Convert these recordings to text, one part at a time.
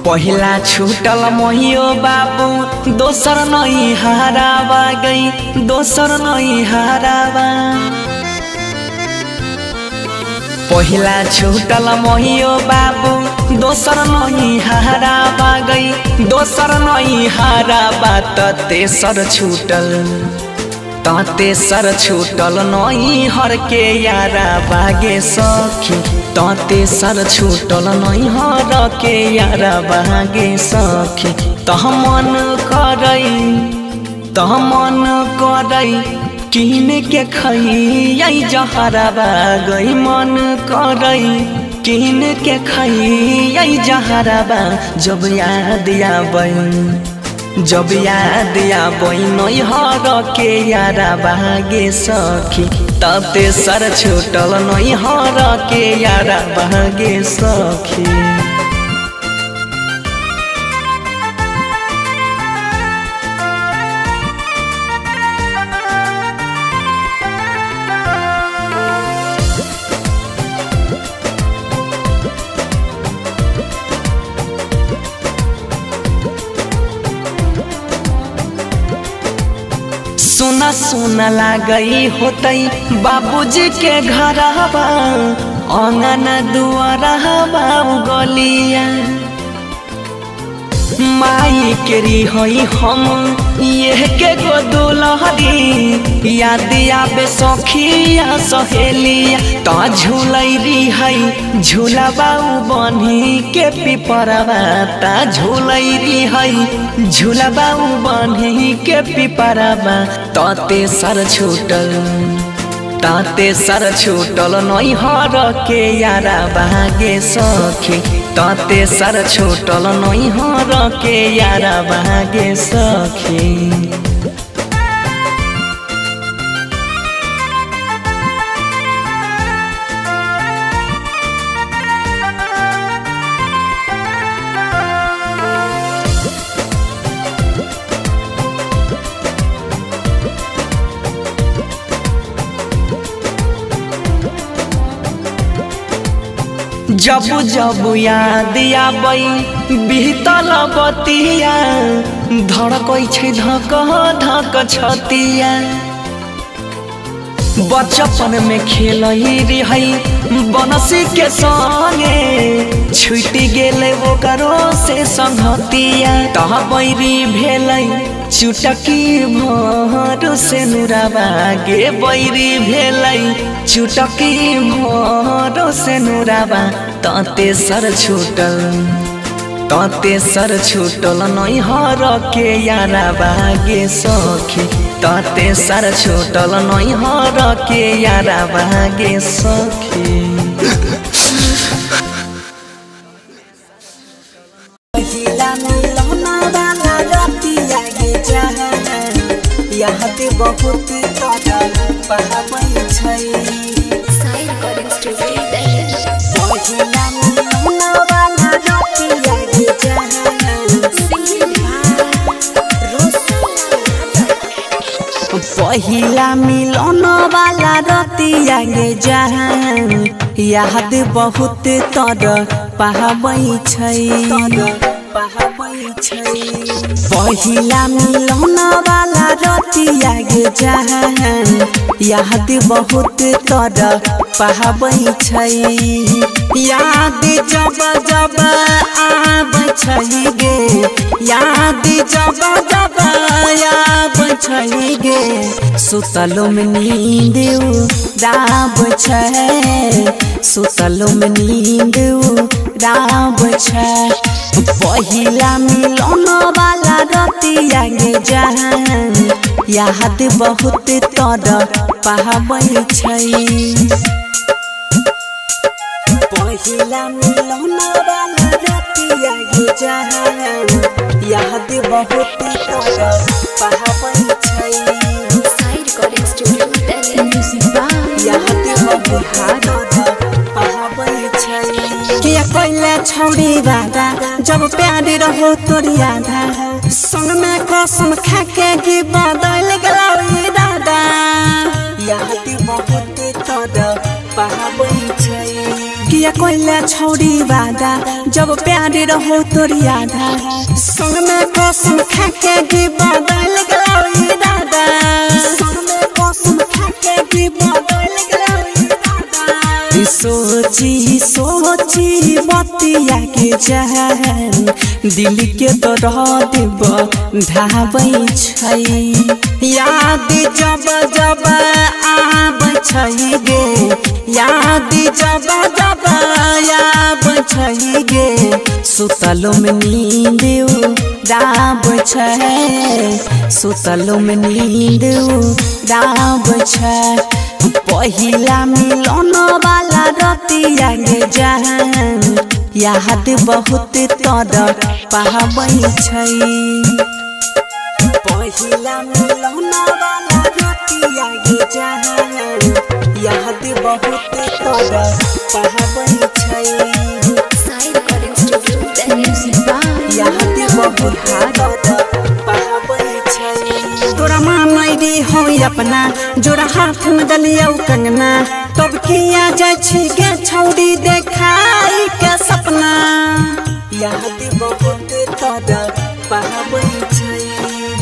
पहिला छूटल मोहियो बाबू दोसर नहीं हारावा गई दोसर नहीं हारावा। पहिला छूटल मोहियो बाबू दोसर नहीं हारावा गई दोसर नहीं हारावा। त तेसर छूटल तेसर छूटल नहीं हर के यारा बागे सखी। तेसर छूटल नहीं हर के यारा बागे सखी। मन करई किन के खई जहरा बागई मन करई किन के खई जहरा बा। जब याद आबई नहीं हर के यारा बागे सखी। तेसर छूटल नहीं हर के यारा बागे सखी। सुना सुना लागई होतई बाबूजी के घरवा आंगन दुआरवा गलिया। माई के रिहई हम ये के गो दुलहरी याद आबे सखिया सहेलिया। त झूलई रिहई झूलावा बन्ही के पिपरवा ता झूलई रिहई झूलावा बन्ही के पिपरवा। तेसर छूटल नहीं हर के यारा बागे सखी। तेसर छूटल नहीं हर के यारा बागे सखी। जब जब याद आबई बीतल बतिया धड़कै छै धक धक छतिया। बचपन में खेलई रही बनसी के संगे छुटी गेले ओकरो से संगतिया। तह बैरी भेलई चुटकी भर से नुरावा गे बैरी भेलई चुटकी भर से नुरावा। तेसर छूटल नहीं हर के यारा बागे सखी। तेसर छूटल नहीं हर के यारा बागे सखी। बहुत पहिला मिलन वाला रतिया गे जहान याद बहुत तर पाबै छै। पहिला मिलन वाला रतिया गे जहान याद बहुत तर पाबै छै। याद जब जब आबै छै गे याद जब जब आबै छै गे सुतलो में नींद उड़ाब छै सुतलो में नींद उड़ाब छै। पहिला मिलन वाला रतिया गे जहान याद बहुत तर पाबै छै। पहिला मिलन वाला रतिया गे जहान याद बहुत तर पाबै छै। छौड़ी बादा जब प्यार रहो तोरी आधा संग में कसम खा के गी बदल गलावी दादा याद बहुत तर पाबै छै। क्रिया कोइला छोड़ी वादा जब प्यारे रहो तोरी आधा संग में कसम खा के गी बदल गलो ई दादा संग में कसम खा के गी बदल गलो ई दादा सोची सोची बतिया के जहन दिल के तो रह देब ढाबै छै याद जब जब आबै छै गे याद जब जब आबै छै गे सुतलो में नींद उड़ाबै छै सुतलो में नींद उड़ाबै छै पहिला मिलन वाला रतिया गे जहन याद बहुत तोर पाबै छै पहिला मिलन वाला रतिया गे जहन याद बहुत तोर पाबै छै याद बहुत तोर पाबै छै तोरा मानैरी हो अपना जोड़ा हाथ में दलिया कंगना तब किया जाय छी गे छौड़ी देखाई के सपना याद बहुत तोर पाबै छै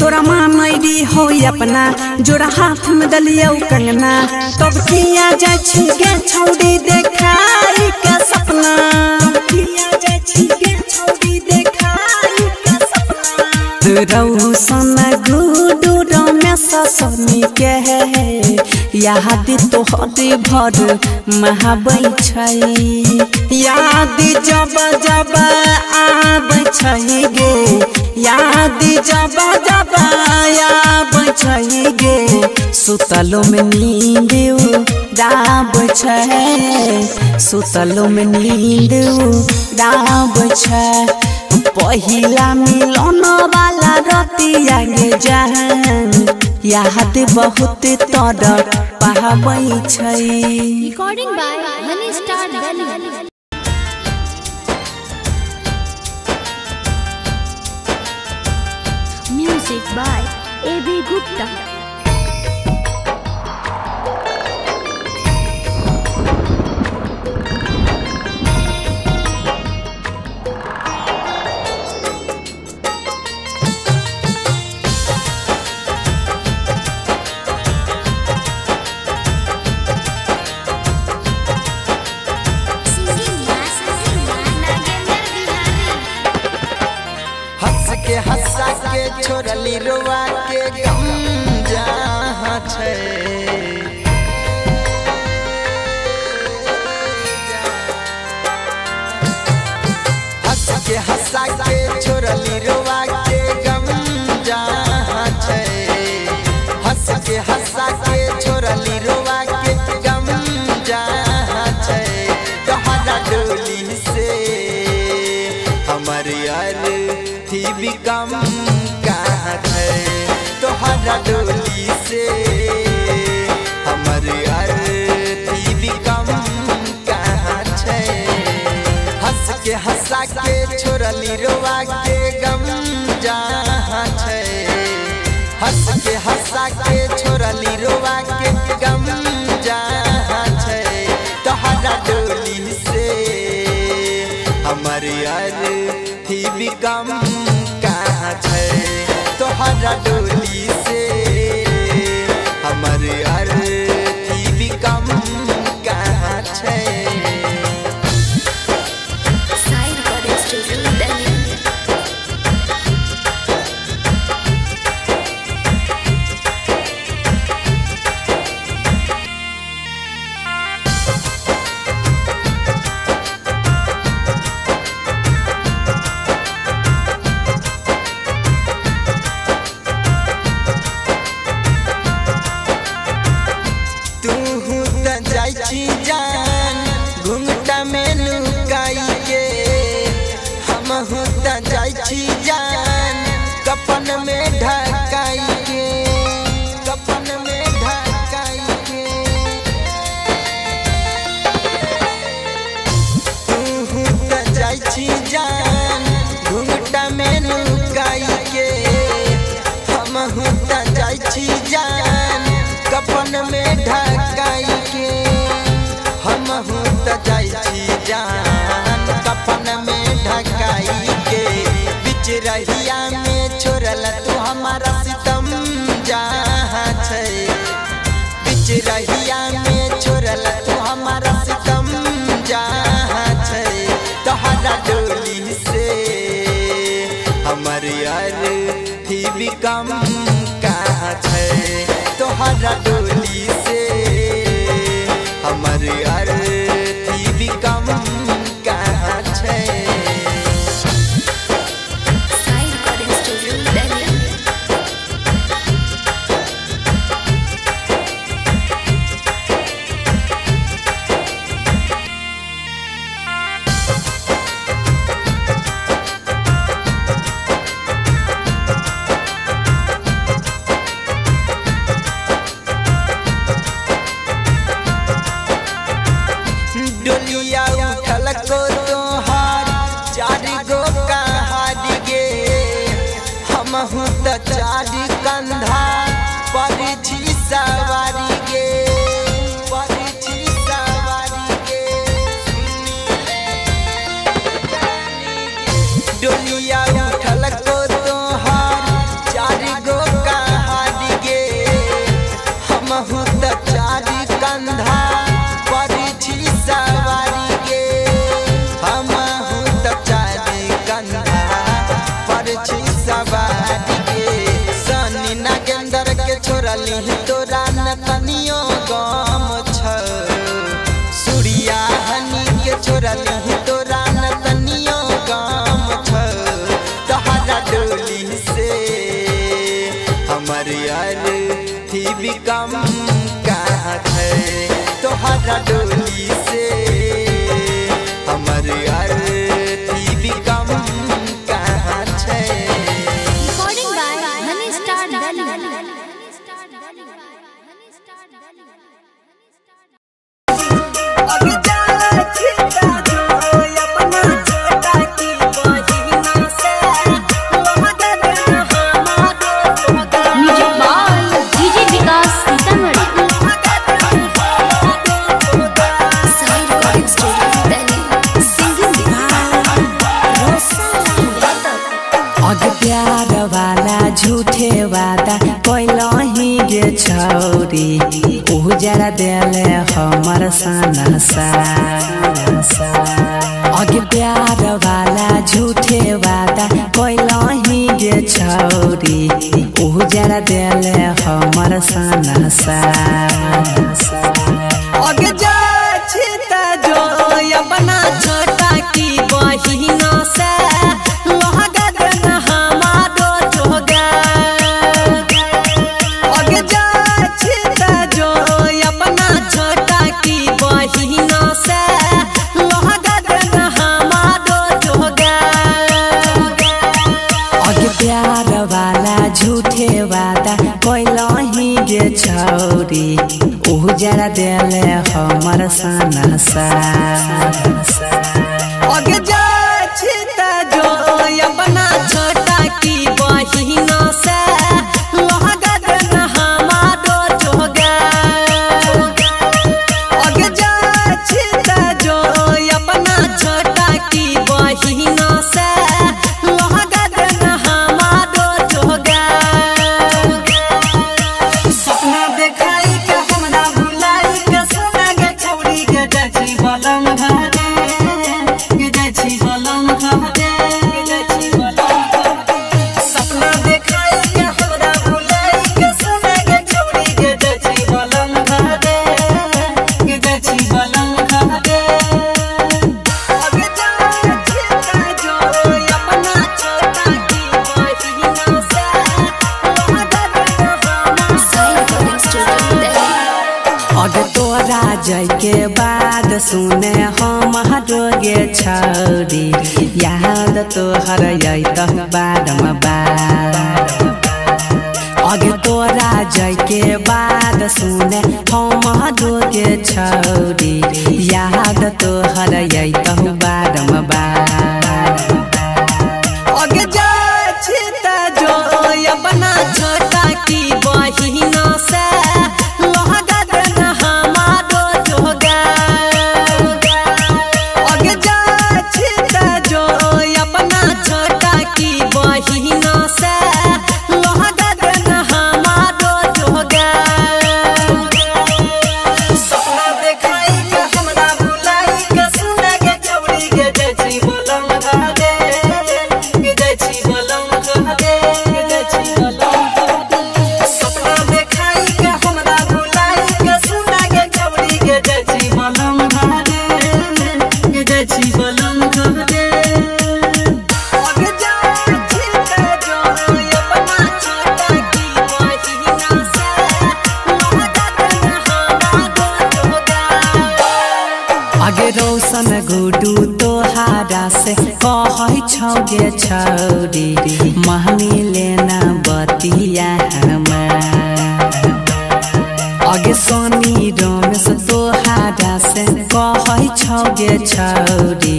तोरा मानैरी हो अपना जोड़ा हाथ में दलिया कंगना तब किया जाय छी गे छौड़ी देखाई के सपना किया जाय छी गे छौड़ी देखाई के सपना रौशन गुडू रमेश सोनी के याद तोहर भर महाबै छै याद जब जब आबै छै गे याद जब जब आबै छै गे सुतलो में नींद उड़ाबै छै सुतलो में नींद उड़ाबै छै पहिला मिलन वाला रतिया गे जहन याद बहुत तोर पाबै छै recording by Honey Star Delhi music by AB Gupta हंसा के छोड़ली रोआ के गम जहाँ छै हंसा के छोड़ली रोआ के गम जहाँ छै हंसा के छोड़ली रोआ के गम जहाँ छै तोहरा डोली से हमर यार भी कम कहाँ है तोहरा डोली से हमर अर्थी भी कम कहाँ है हंसा के छोड़ली रोआ के गम जहाँ है हंसा के छोड़ली रोआ के गम जहाँ है तोहरा डोली से हमर अर्थी भी कम तोहरा डोली से हमर अर्थी भी कम कहाँ छै जान घुंघटा में लुकाई के हम होता जाई जान कपन में ढकाई के कपन में ढकाई के तू होता जाई जान घुंघटा में लुकाई के हम होता जाई जान कपन में ढकाई के रहिया में छोड़ल तू हमारा सितम जहाँ छै बीच रहिया में छोड़ल तू हमारा सितम जहाँ छै तोहरा डोली से हमर यार थी भी कम कहाँ छै तोहरा डोली से हमर यार थी भी कम कहाँ छै। डोलिया उठल को तोहार चार गो कहार गे हम त चार कंधा पर छी सवारी गे पर छी सवारी गे डोलिया उठल को तोहार चार गो कहार गे हम त चार कंधा सवारी गे हम त चारी कंधा पर छी सवारी गे सनी नागेंदर के छोड़ली तोरा न तनियो गम छ सूर्या हनी के छोड़ली तोरा न तनियो गम छ तोहरा डोली से हमर यार थी भी कम कहाँ छै तोहरा डोली से हमर यार थी भी कम कहाँ छै। Recording by Honey Star Delhi. Music by DJ Vikas Sitamarhi. प्यार वाला झूठे वादा कोइलही गे छौरी उजरा देले हमर सनसा अगे प्यार वाला झूठे वादा कोइलही गे छौरी उजरा देले हमर सनसा अगे जा छिता जो अपना छोटा की बहिना से प्यार वाला झूठे वादा कोइलही गे छौरी उजरा देले हमर सनसा अगे जा छिता जो अपना छोटा की बहिना से लहगा देना हमारो जोगा अगे जा छिता जो अपना छोटा की बहिना से जय के बाद सुने हम हटोगे छौरी याद तोहर अत बाद अगे तोरा जय के बाद सुने हम हटोगे छौरी याद तोहर अत बाद अगे जा छिता जो अपना छोटा की बहिना से boy तोहारा से कहै छौ गे छौरी मानी लेना बतिया हमार आगे सोनी रमेश तोहारा से कहै छौ गे छौरी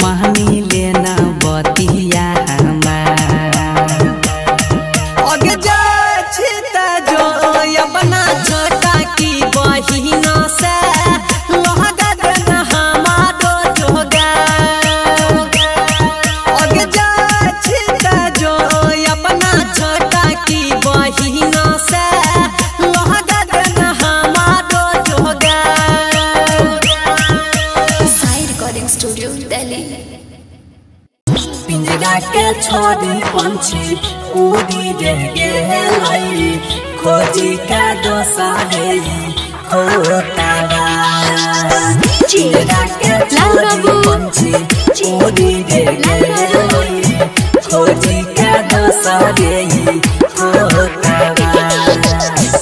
मानी लेना बतिया हमार आगे जाय छी त जो अपना छोटा की बहिना से लहगा देना हमारो जोगा आगे जाय छी त जो अपना छोटा की बहिना से लहगा देना हमारो जोगा। साई रिकॉर्डिंग स्टूडियो दिल्ली। पिंजरा के छोड़ी पंछी उड़ी रे गेलै खोजी का दोसारे खोतावा पिंजरा के छोड़ी पंछी उड़ी रे गेलै खोजी का दोसारे खोतावा।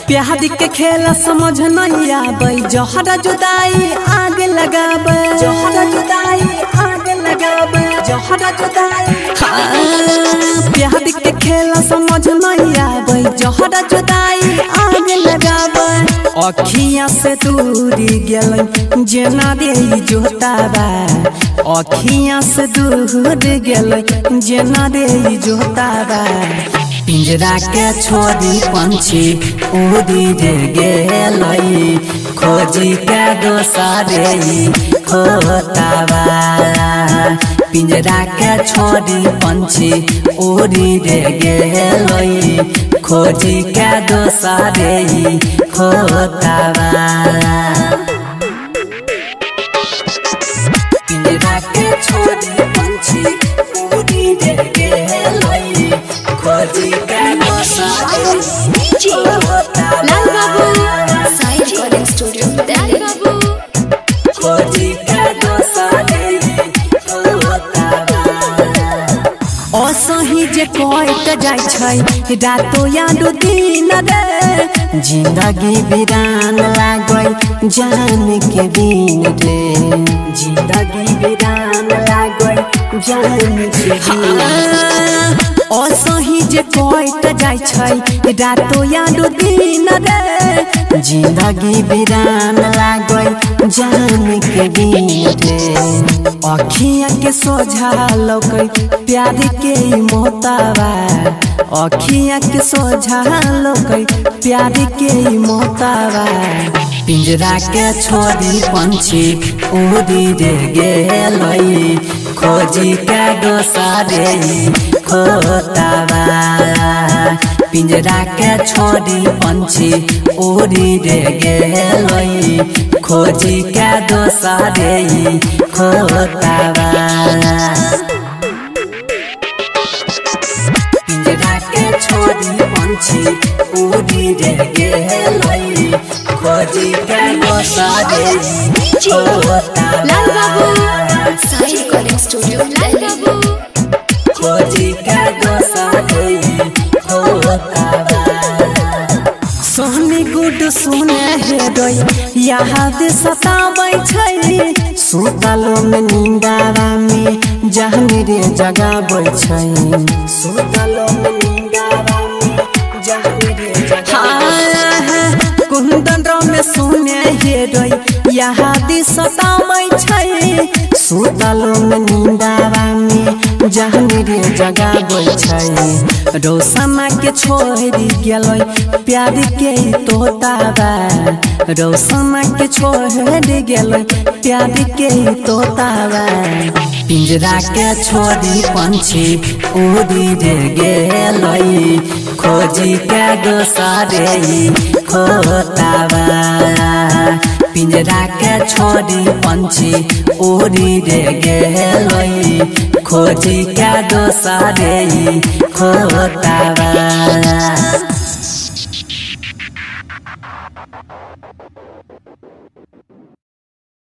प्यार के खेला समझ नहीं आबै जहरा जुदाई आगे लगाबै जहरा जुदाई आगे लगाबै जहरा जुदाई प्यार के खेला समझ नहीं आबै जहरा जुदाई आगे लगाबै अखियां से दूरी गेलै जेना रे जोताबा अखियां से दूर गेलै जेना रे जोताबा पिंजरा के छोड़ी पंछी उड़ी रे गेलै खोजी के दोसारे खोतावा पिंजरा के छोड़ी पंछी उड़ी रे गेलै खोजी के दोसारे खोतावा पिंजरा के छोड़ी पंछी उड़ी रे गेलै खोजी के दोसारे लाल बाबू साई रिकॉर्डिंग स्टूडियो दिल्ली। खोजी के दोसारे असही जे कट जाय छै रातो याद दिन रे जिंदगी वीरान लागै जान के बिन रे जिंदगी वीरान लागै जान के बिन असही जे कट जाय छै रातो याद दिन रे जिंदगी वीरान लागै जान के बिन रे अखियां के सोझा लौकै प्यार के मोतावा अखियां के सोझा लौकै प्यार के मोतावा पिंजरा के छोड़ी पंछी उड़ी रे गेलै खोजी के दोसारे खोतावा पिंजरा के छोड़ी पंछी उड़ी रे गेलै खोजी के दोसारे खोतावा पिंजरा के छोड़ी पंछी उड़ी रे गेलै खोजी के दोसारे खोतावा लाल बाबू साई रिकॉर्डिंग स्टूडियो दिल्ली। खोजी के दोसारे खोतावा सोहनी गुड सुने हेडोय याद सताबै छै सुतलो में नींदारा में जहन रे जगाबै छै सुतलो में नींदारा में जहन रे जगाबै कुंदन में सुने हेडोय याद सताबै छै सुतलो में नींदारा में जहन रे जगाबै छै रोशना के छोड़ी गेलै प्यार के तोतावा रोशना के छोड़ी गेलै प्यार के तोतावा पिंजरा के छोड़ी पंछी उड़ी रे गेलै खोजी के दोसारे खोतावा पिंजरा के छोड़ी पंछी उड़ी रे गेलै खोजी के दोसारे खोतावा।